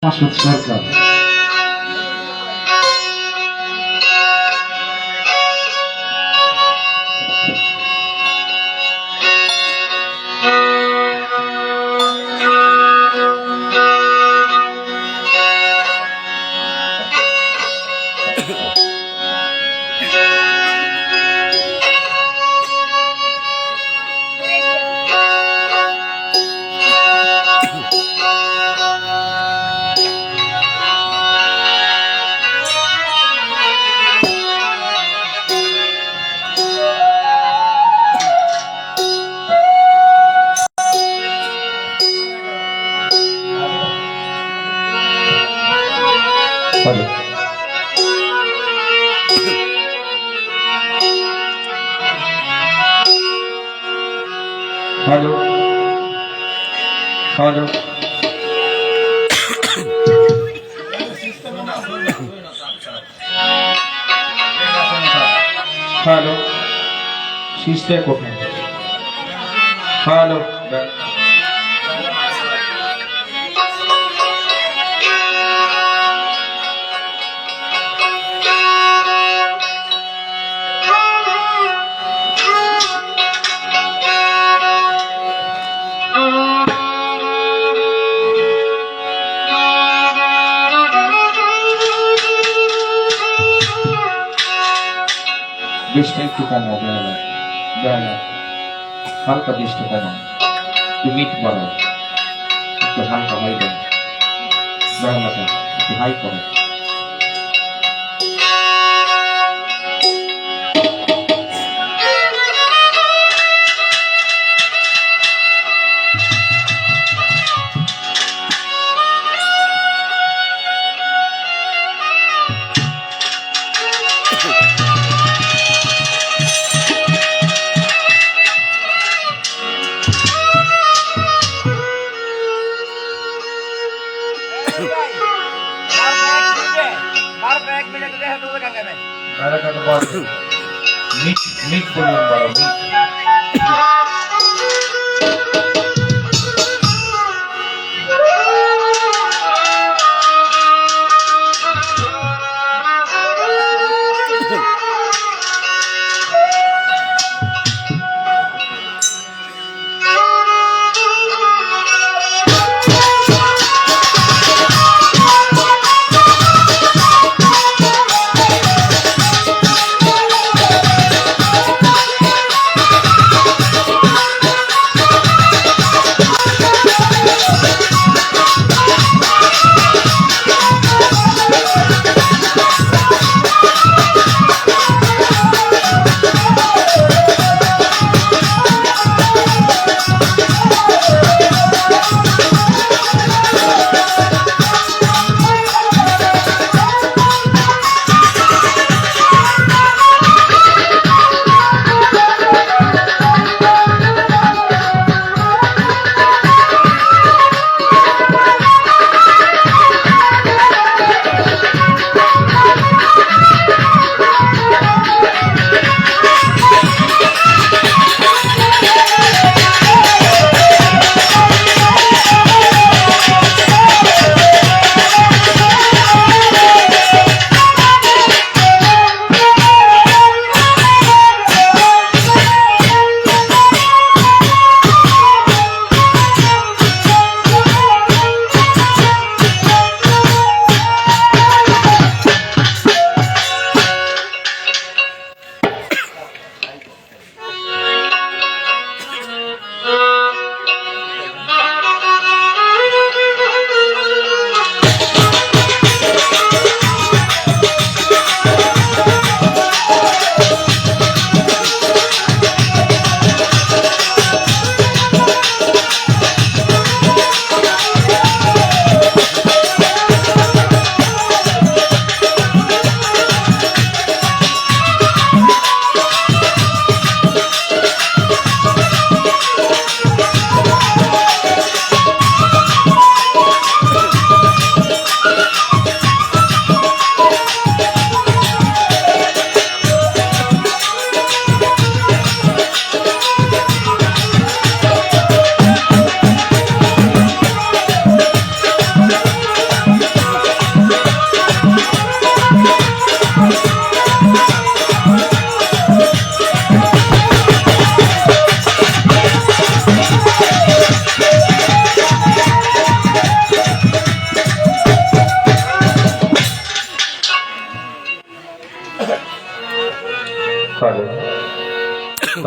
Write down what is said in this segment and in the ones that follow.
Masud Sarkar. Hello hello hello sister कोথায় hello বৃষ্টি একটু কম হবে বেলা হালকা বৃষ্টি কম একটু মিট বাড়ো একটু হালকা হাই দেন বেলাটা একটু হাই করো মিট পরিমাণ বাড়ো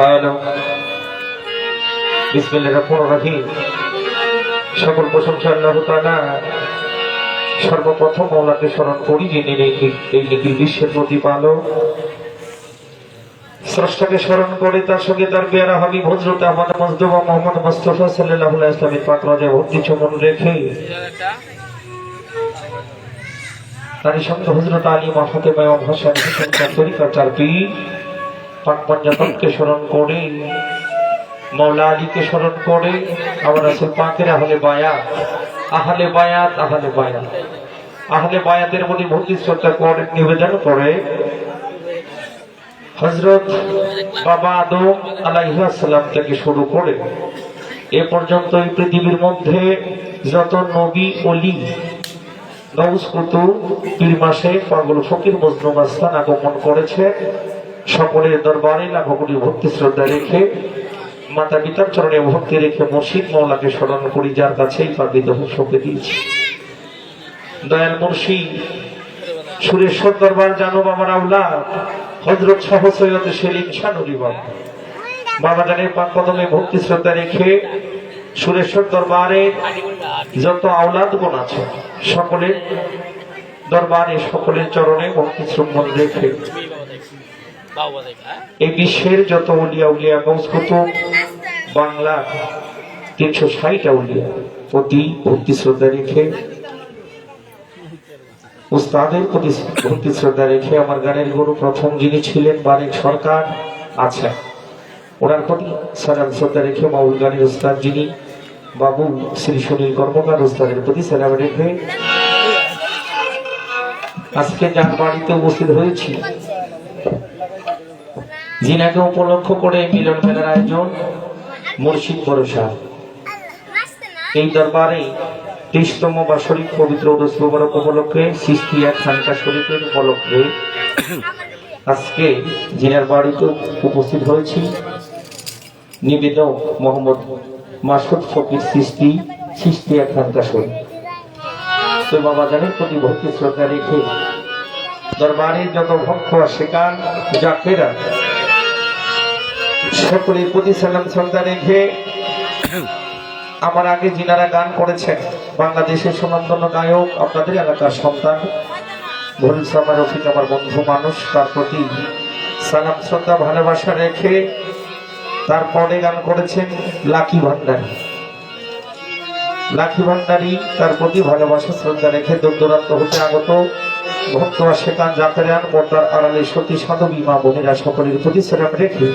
হ্যালো, বিসমিল্লাহির রহমানির রহিম। সকল প্রশংসা আল্লাহ তাআলা। সর্বপ্রথম মওলাকে স্মরণ করি, যিনি এই নিখিল বিশ্বের প্রতিপালক। স্রষ্টাকে স্মরণ করে তার সঙ্গে তার পেয়ারা হাবিব হযরত আহমদ মুজতবা মুহাম্মদ মুস্তাফা সাল্লাল্লাহু আলাইহি ওয়াসাল্লামের পাক রোজায় ভক্তি চমন রেখে তার সঙ্গে হযরত আলী ফাতেমা এবং হাসান হুসাইন তরিকার চার পীর পাক পঞ্জাতনকে স্মরণ করে, মওলা আলীকে স্মরণ করে, আমার রাসূল পাকের আহলে বায়াত, আহলে বায়াত, আহলে বায়াত, আহলে বায়াতের প্রতি ভক্তি শ্রদ্ধা করে নিবেদন করে হযরত বাবা আদম আলাইহিস সালাম থেকে শুরু করে এ পর্যন্ত এই পৃথিবীর মধ্যে যত নবী ওলি গাউস কুতুব পীর মাসে পাগল ফকির মজনু মাস্তান আগমন করেছে, সকলের দরবারে লাখো কোটি ভক্তি শ্রদ্ধা রেখে মাতা পিতার চরণে ভক্তি রেখে মুর্শিদ মওলাকে স্মরণ করি, যার কাছেই পাবিত সঁপে দিয়েছি। দয়াল মুর্শিদ সুরেশ্বর দরবার জানো বাবার আওলাদ হযরত শাহ সৈয়দ সেলিম শাহ নূরি বাবা, বাবা জানের পাক কদমে ভক্তি শ্রদ্ধা রেখে সুরেশ্বর দরবারে যত আওলাদগণ আছে সকলের দরবারে সকলের চরণে ভক্তি শ্রদ্ধা রেখে এই বিশ্বের যত উলিয়া উলিয়া গাউস কুতুব বাংলা 360 উলিয়া প্রতি ভক্তি শ্রদ্ধা রেখে উস্তাদের প্রতি ভক্তি শ্রদ্ধা রেখে আমার গানের গুরু প্রথম যিনি ছিলেন বারেক সরকার আছেন, ওনার প্রতি সালাম শ্রদ্ধা রেখে মাউল গানের উস্তাদ যিনি বাবু শ্রী সুনীল কর্মকার উস্তাদের প্রতি সালাম রেখে আজকে যার বাড়িতে উপস্থিত হয়েছি, যিনাকে উপলক্ষ করে মিলন মেলার আয়োজন মুর্শিদ ভরসা, এই দরবারে 30তম বাৎসরিক পবিত্র উরুস মুবারক উপলক্ষে সিস্তিয়া খানকা শরীফের উপলক্ষে আজকে যিনার বাড়িতে উপস্থিত হয়েছি নিবেদক মোহাম্মদ মাসুদ ফকির সিস্তিয়া খানকা শরীফ। তো বাবা জানের প্রতি ভক্তি শ্রদ্ধা রেখে দরবারের যত ভক্ত আশিকান জাকেরা সকলের প্রতি সালাম শ্রদ্ধা রেখে আমার আগে যিনারা গান করেছেন বাংলাদেশের সুনামধন্য গায়ক আপনাদের এলাকার সন্তান ভরুল সামা রফিক আমার বন্ধু মানুষ, তার প্রতি সালাম শ্রদ্ধা ভালোবাসা রেখে তারপরে গান করেছেন লাকি ভান্ডারী, লাকি ভান্ডারী, তার প্রতি ভালোবাসা শ্রদ্ধা রেখে দূর দূরান্ত হতে আগত ভক্ত আশিকান জাকেরান পর্দার আড়ালে সতী সাধবী মা বোনেরা সকলের প্রতি সালাম রেখে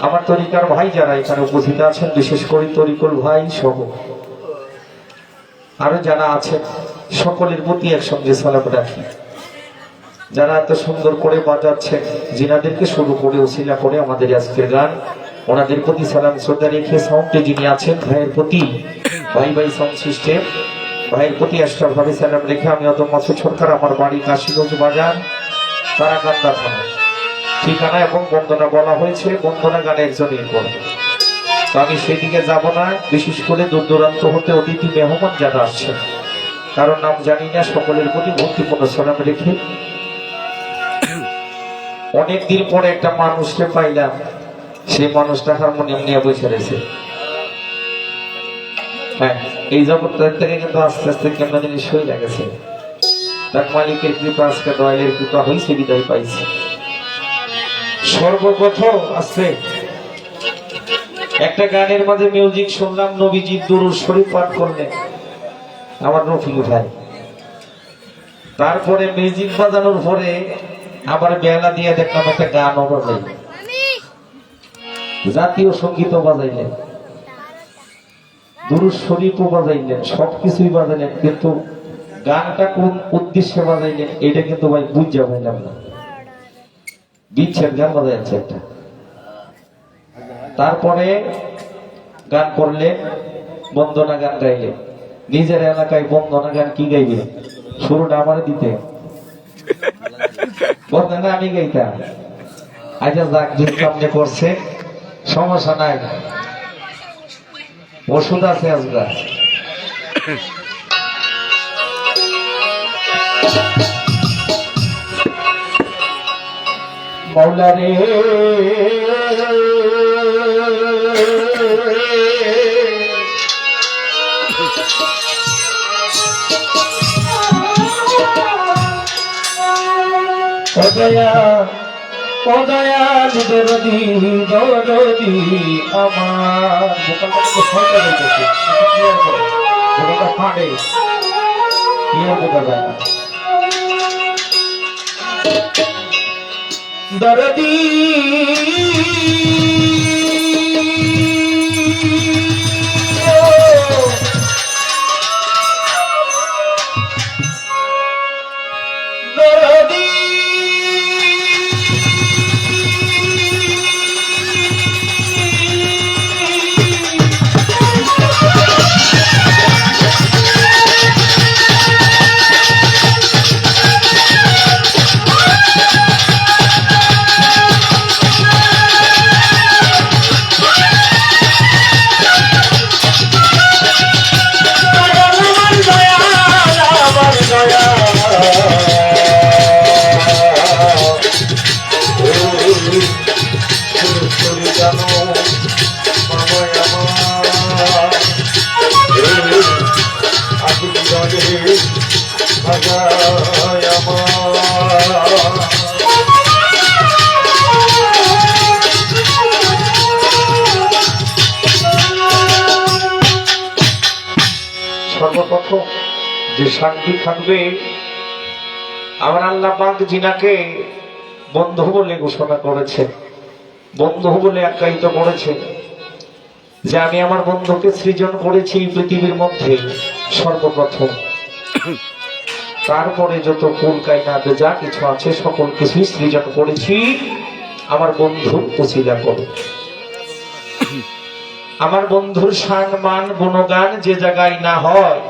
আমার তরিকার ভাই যারা এখানে উপস্থিত আছেন, বিশেষ করে তরিকুল ভাই সহ আরো যারা আছেন সকলের প্রতি একসঙ্গে সালাম রাখি। যারা এত সুন্দর করে বাজাচ্ছেন, যিনাদেরকে শুরু করে ওসিলা করে আমাদের আজকের গান, ওনাদের প্রতি সালাম শ্রদ্ধা রেখে সাউন্ডে যিনি আছেন ভাইয়ের প্রতি ভাই ভাই সাউন্ড সিস্টেম ভাইয়ের প্রতি এক্সট্রা ভাবে সালাম রেখে আমি অত মাসুদ সরকার, আমার বাড়ি কাশীগঞ্জ বাজার তারাকান্দা থানা, ঠিকানা এবং বন্দনা বলা হয়েছে বন্দনা গানের জন্য করে, তো আমি সেদিকে যাব না। বিশেষ করে দূর দূরান্ত হতে অতিথি মেহমান যারা আসছেন কারণ নাম জানি না, সকলের প্রতি ভক্তিপূর্ণ সালাম রেখে অনেকদিন পরে একটা মানুষকে পাইলাম, সেই মানুষটা হারমোনিয়াম নিয়ে বসে রয়েছে। হ্যাঁ, এই জগৎটার থেকে কিন্তু আস্তে আস্তে কেমন জিনিস হয়ে গেছে, তার মালিকের কৃপা, আজকে দয়ালের কৃপা হয়েছে, বিদায় পাইছে। সর্বপ্রথম আছে একটা গানের মাঝে মিউজিক শুনলাম, নবীজির দুরূদ শরীফ পাঠ করলেন আমার রফিক ভাই, তারপরে মিউজিক বাজানোর পরে আবার বেলা দিয়ে দেখলাম একটা গানও বাজাইলেন, জাতীয় সঙ্গীত বাজাইলেন, দুরূদ শরীফও বাজাইলেন, সবকিছুই বাজাইলেন, কিন্তু গানটা কোন উদ্দেশ্যে বাজাইলেন এটা কিন্তু ভাই বুঝতে পারলাম না। বিচ্ছেদ গান বাজাইছে একটা, তারপরে গান করলেন, বন্দনা গান গাইলেন। নিজের এলাকায় বন্দনা গান কি গাইবে, শুরুটা আমার দিতে বন্দনা আমি গাইতাম। আচ্ছা যাক, যদি সামনে করছে সমস্যা নাই, ওষুধ আছে আজকে। মৌলা রে ও দয়াল দরদি দরদি আমার বোকালটাকে ফলটা রেখেছে ক্লিয়ার করে বোকালটা ফাটে ক্লিয়ার বোকা যায় না দরদি সর্বপ্রথম যে শান্তি থাকবে আমার আল্লাহ পাক জিনাকে বন্ধু বলে ঘোষণা করেছে, বন্ধু বলে আখ্যায়িত করেছে যে আমি আমার বন্ধুকে সৃজন করেছি পৃথিবীর মধ্যে সর্বপ্রথম। তারপরে যত কুল কায়নাত যা কিছু আছে সকল কিছুই সৃজন করেছি আমার বন্ধুর উসিলা করে। আমার বন্ধুর শান মান গুণগান যে জায়গায় না হয়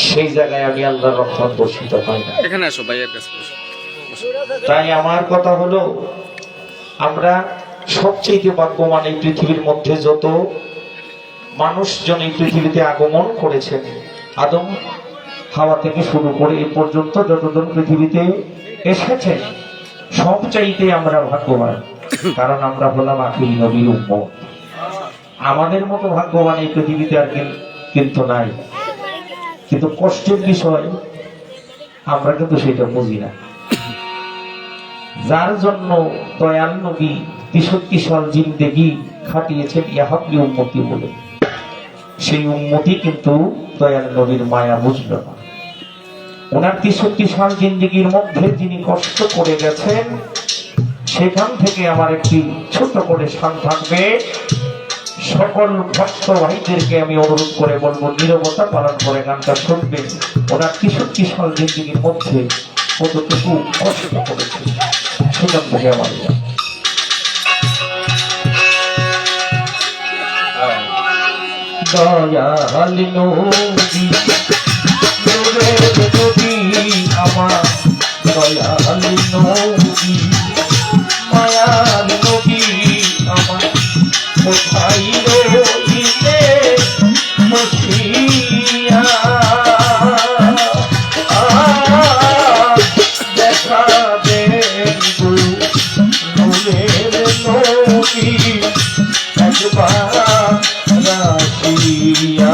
সেই জায়গায় আমি আল্লাহর রহমত বর্ষিত হয় না। এখানে আসো ভাইয়ের কাছে বসো। তাই আমার কথা হলো আমরা সবচেয়ে ভাগ্যবান এই পৃথিবীর মধ্যে যত মানুষজন এই পৃথিবীতে আগমন করেছেন, আদম হাওয়া থেকে শুরু করে এ পর্যন্ত যতজন পৃথিবীতে এসেছেন সবচাইতে আমরা ভাগ্যবান, কারণ আমরা হলাম আখির নবীর উম্মত। আমাদের মতো ভাগ্যবান এই পৃথিবীতে আর কিন্তু নাই। কিন্তু কষ্টের বিষয় আমরা কিন্তু সেটা বুঝি না। যার জন্য দয়াল নবী ৬৩ সাল জিন্দেগি খাটিয়েছেন ইয়াহাবলি উম্মতি বলে, সেই উম্মতি কিন্তু দয়াল নবীর মায়া বুঝল না। ওনার ৬৩ সাল জিন্দেগির মধ্যে যিনি কষ্ট করে গেছেন সেখান থেকে আমার একটি ছোট করে শান থাকবে। সকল ভক্ত ভাইদেরকে আমি অনুরোধ করে বলবো নীরবতা পালন করে গানটা শুনবেন। ওনার ৬৩ সাল জিন্দেগির মধ্যে কতটুকু কষ্ট করেছে সেখান থেকে আমার দয়াল নবী নূরের নবী আমার দয়াল নবী মায়ার নবী আমার কোথায় রইলে বসিয়া দেখা দেন গো নূরের নবী একবার রাখিয়া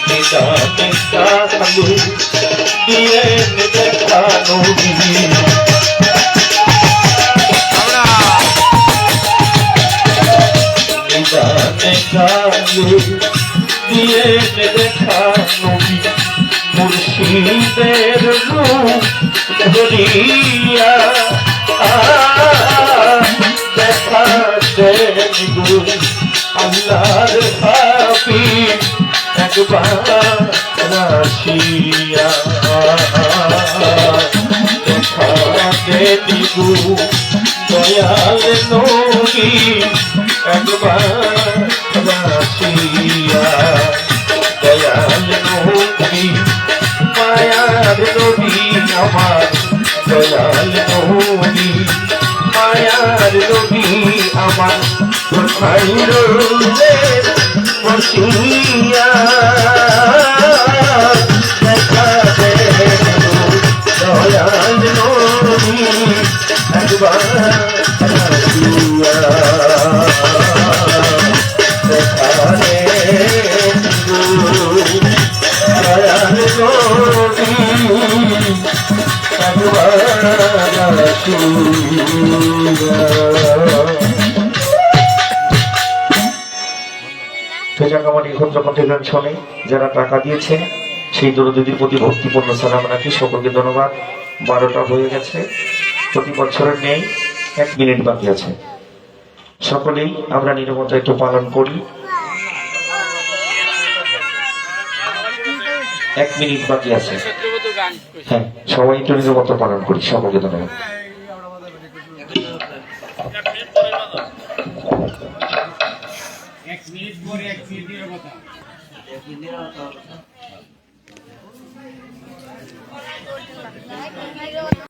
নিদানে কালু দিয়ে দেখা নবী নিদানে কালু দিয়ে দেখা নবী মুর্শিদের রূপ ধরিয়া দেখা দেন গো আল্লাহর হাবিব একবার আসিয়া দেখা দেন গো দয়াল নবী একবার আসিয়া দয়াল নবী মায়ার নবী আমার দয়াল নবী মায়ার নবী আমার কোথায় রইলেন বসিয়া দেখা দেন দয়াল নবী একবার আসিয়া দেখা দেন দয়াল নবী শোনে যারা টাকা দিয়েছেন সেই দরুদের প্রতি ভক্তিপূর্ণ সালাম রাখি। সকলকে ধন্যবাদ। 12টা হয়ে গেছে, প্রতি বছরের নেই, 1 মিনিট বাকি আছে। সকলেই আমরা নীরবতা একটু পালন করি। 1 মিনিট বাকি আছে। হ্যাঁ, সবাই একটু নীরবতা পালন করি। সকলকে ধন্যবাদ। এক মিনিট পরে 1 মিনিটের কথা